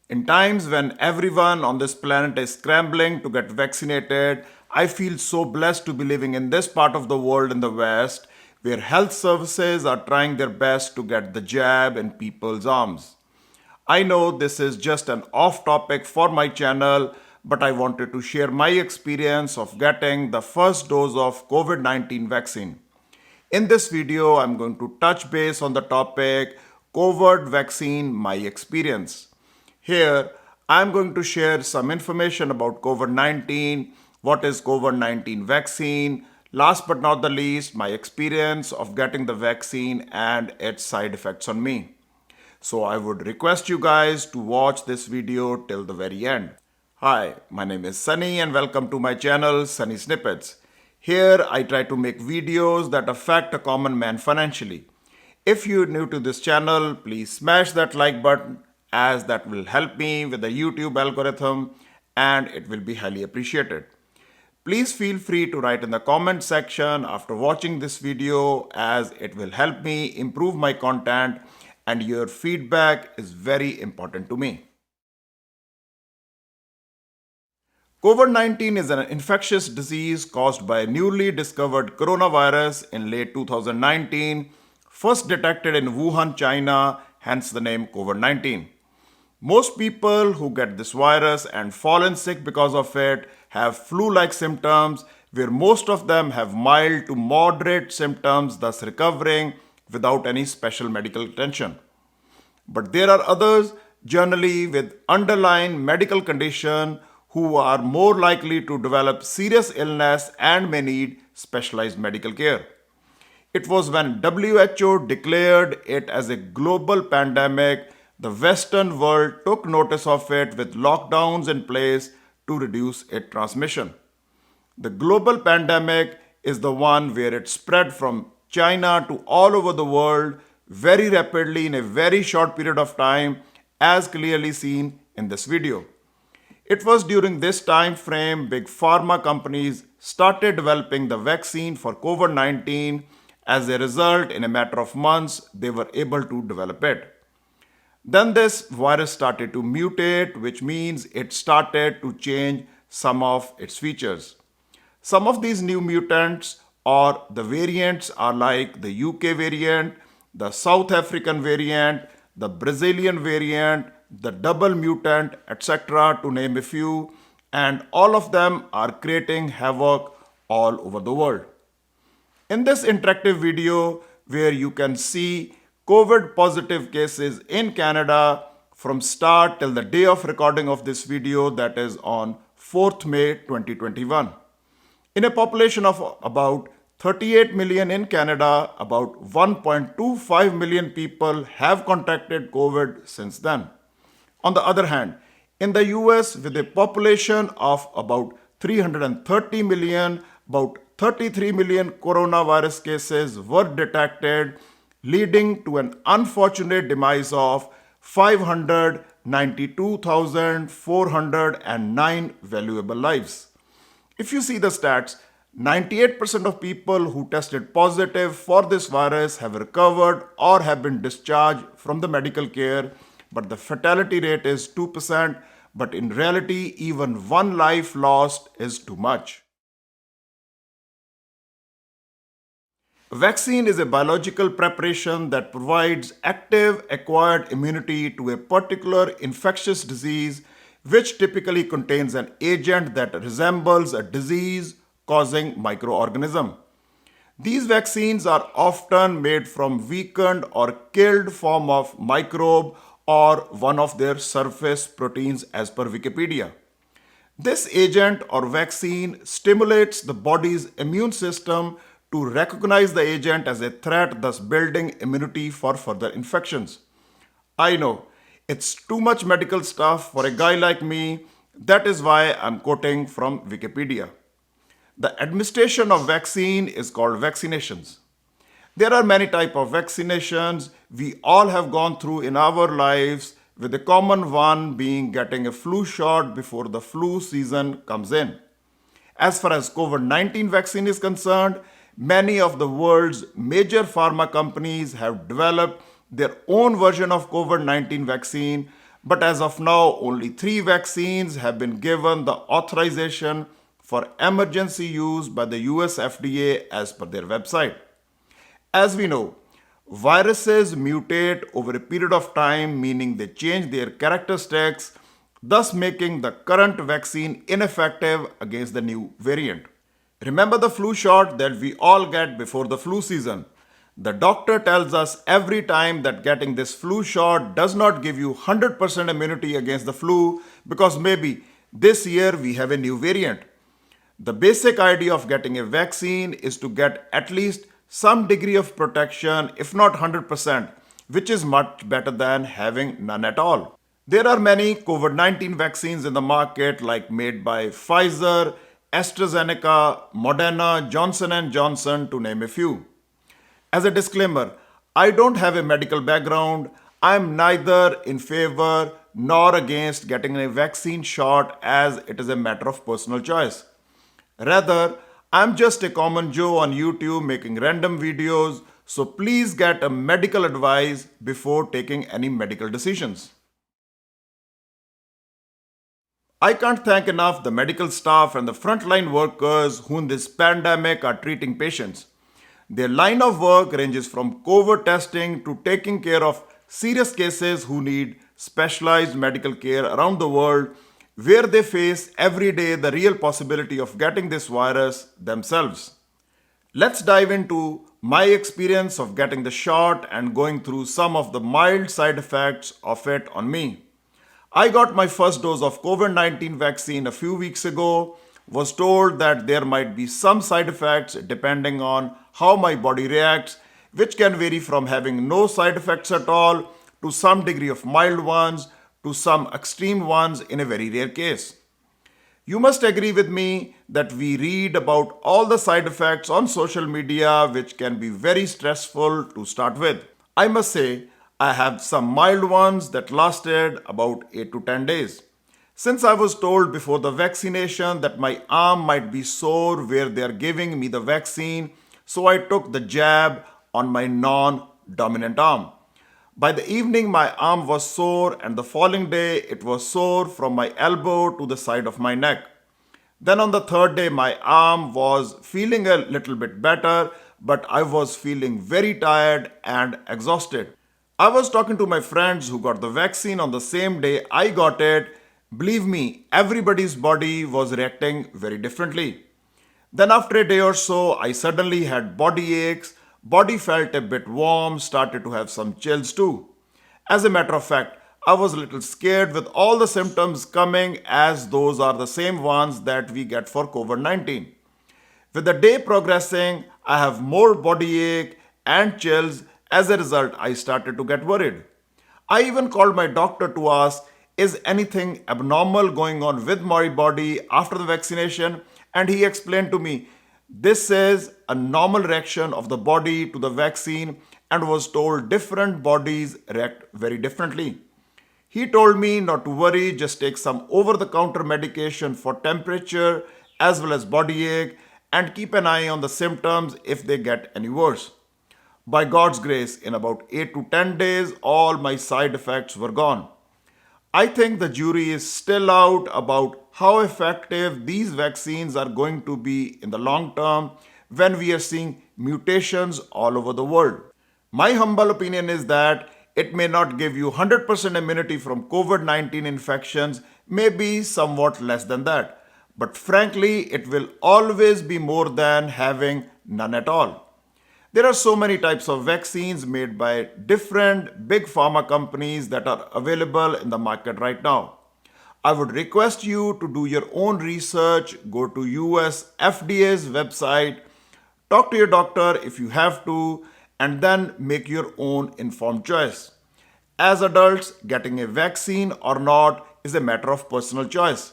In times when everyone on this planet is scrambling to get vaccinated, I feel so blessed to be living in this part of the world in the West where health services are trying their best to get the jab in people's arms. I know this is just an off topic for my channel, but I wanted to share my experience of getting the first dose of COVID 19 vaccine. In this video, I'm going to touch base on the topic COVID vaccine, my experience. Here, I'm going to share some information about COVID 19, what is COVID 19 vaccine, last but not the least, my experience of getting the vaccine and its side effects on me. So I would request you guys to watch this video till the very end. Hi, my name is Sunny and welcome to my channel Sunny Snippets. Here I try to make videos that affect a common man financially. If you're new to this channel, please smash that like button as that will help me with the YouTube algorithm and it will be highly appreciated. Please feel free to write in the comment section after watching this video as it will help me improve my content and your feedback is very important to me. COVID 19 is an infectious disease caused by a newly discovered coronavirus in late 2019, first detected in Wuhan, China, hence the name COVID 19. Most people who get this virus and fallen sick because of it have flu-like symptoms, where most of them have mild to moderate symptoms, thus recovering without any special medical attention. But there are others, generally with underlying medical condition, who are more likely to develop serious illness and may need specialized medical care. It was when WHO declared it as a global pandemic, the Western world took notice of it with lockdowns in place to reduce its transmission. The global pandemic is the one where it spread from China to all over the world very rapidly in a very short period of time, as clearly seen in this video. It was during this time frame big pharma companies started developing the vaccine for COVID 19. As a result, in a matter of months, they were able to develop it. Then this virus started to mutate, which means it started to change some of its features. Some of these new mutants or the variants are like the UK variant, the South African variant, the Brazilian variant, the double mutant, etc., to name a few, and all of them are creating havoc all over the world. In this interactive video, where you can see COVID positive cases in Canada from start till the day of recording of this video, that is on 4th May 2021. In a population of about 38 million in Canada, about 1.25 million people have contracted COVID since then. On the other hand, in the US, with a population of about 330 million, about 33 million coronavirus cases were detected, leading to an unfortunate demise of 592,409 valuable lives. If you see the stats, 98% of people who tested positive for this virus have recovered or have been discharged from the medical care, but the fatality rate is 2%, but in reality, even one life lost is too much. A vaccine is a biological preparation that provides active acquired immunity to a particular infectious disease, which typically contains an agent that resembles a disease-causing microorganism. These vaccines are often made from weakened or killed form of microbe or one of their surface proteins as per Wikipedia. This agent or vaccine stimulates the body's immune system to recognize the agent as a threat, thus building immunity for further infections. I know, it's too much medical stuff for a guy like me. That is why I'm quoting from Wikipedia. The administration of vaccine is called vaccinations. There are many types of vaccinations we all have gone through in our lives, with the common one being getting a flu shot before the flu season comes in. As far as COVID 19 vaccine is concerned, many of the world's major pharma companies have developed their own version of COVID 19 vaccine, But as of now, only 3 vaccines have been given the authorization for emergency use by the US FDA as per their website. As we know, viruses mutate over a period of time, meaning they change their characteristics, thus making the current vaccine ineffective against the new variant. Remember the flu shot that we all get before the flu season. The doctor tells us every time that getting this flu shot does not give you 100% immunity against the flu because maybe this year we have a new variant. The basic idea of getting a vaccine is to get at least some degree of protection, if not 100%, which is much better than having none at all. There are many COVID 19 vaccines in the market, like made by Pfizer, AstraZeneca, Moderna, Johnson & Johnson, to name a few. As a disclaimer, I don't have a medical background. I am neither in favor nor against getting a vaccine shot as it is a matter of personal choice. Rather, I'm just a common Joe on YouTube making random videos, so please get a medical advice before taking any medical decisions. I can't thank enough the medical staff and the frontline workers who in this pandemic are treating patients. Their line of work ranges from COVID testing to taking care of serious cases who need specialized medical care around the world, where they face every day the real possibility of getting this virus themselves. Let's dive into my experience of getting the shot and going through some of the mild side effects of it on me. I got my first dose of COVID 19 vaccine a few weeks ago, was told that there might be some side effects depending on how my body reacts, which can vary from having no side effects at all to some degree of mild ones to some extreme ones in a very rare case. You must agree with me that we read about all the side effects on social media, which can be very stressful to start with. I must say, I have some mild ones that lasted about 8 to 10 days. Since I was told before the vaccination that my arm might be sore where they are giving me the vaccine, so I took the jab on my non dominant arm. By the evening, my arm was sore, and the following day, it was sore from my elbow to the side of my neck. Then on the third day, my arm was feeling a little bit better, but I was feeling very tired and exhausted. I was talking to my friends who got the vaccine on the same day I got it. Believe me, everybody's body was reacting very differently. Then, after a day or so, I suddenly had body aches, body felt a bit warm, started to have some chills too. As a matter of fact, I was a little scared with all the symptoms coming, as those are the same ones that we get for COVID 19. With the day progressing, I have more body ache and chills. As a result, I started to get worried. I even called my doctor to ask, is anything abnormal going on with my body after the vaccination? And he explained to me, this is a normal reaction of the body to the vaccine, and was told different bodies react very differently. He told me not to worry, just take some over the counter medication for temperature as well as body ache and keep an eye on the symptoms if they get any worse. By God's grace, in about 8 to 10 days, all my side effects were gone. I think the jury is still out about how effective these vaccines are going to be in the long term when we are seeing mutations all over the world. My humble opinion is that it may not give you 100% immunity from COVID 19 infections, maybe somewhat less than that. But frankly, it will always be more than having none at all. There are so many types of vaccines made by different big pharma companies that are available in the market right now. I would request you to do your own research, go to US FDA's website, talk to your doctor if you have to, and then make your own informed choice. As adults, getting a vaccine or not is a matter of personal choice.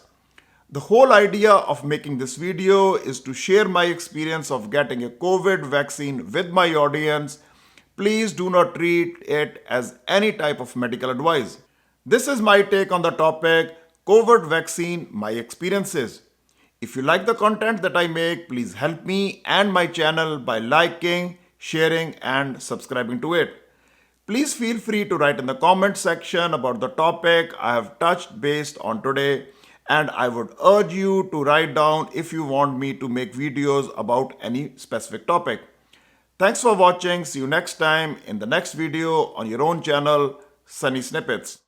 The whole idea of making this video is to share my experience of getting a COVID vaccine with my audience. Please do not treat it as any type of medical advice. This is my take on the topic COVID vaccine, my experiences. If you like the content that I make, please help me and my channel by liking, sharing, and subscribing to it. Please feel free to write in the comment section about the topic I have touched based on today, and I would urge you to write down if you want me to make videos about any specific topic. Thanks for watching. See you next time in the next video on your own channel, Sunny Snippets.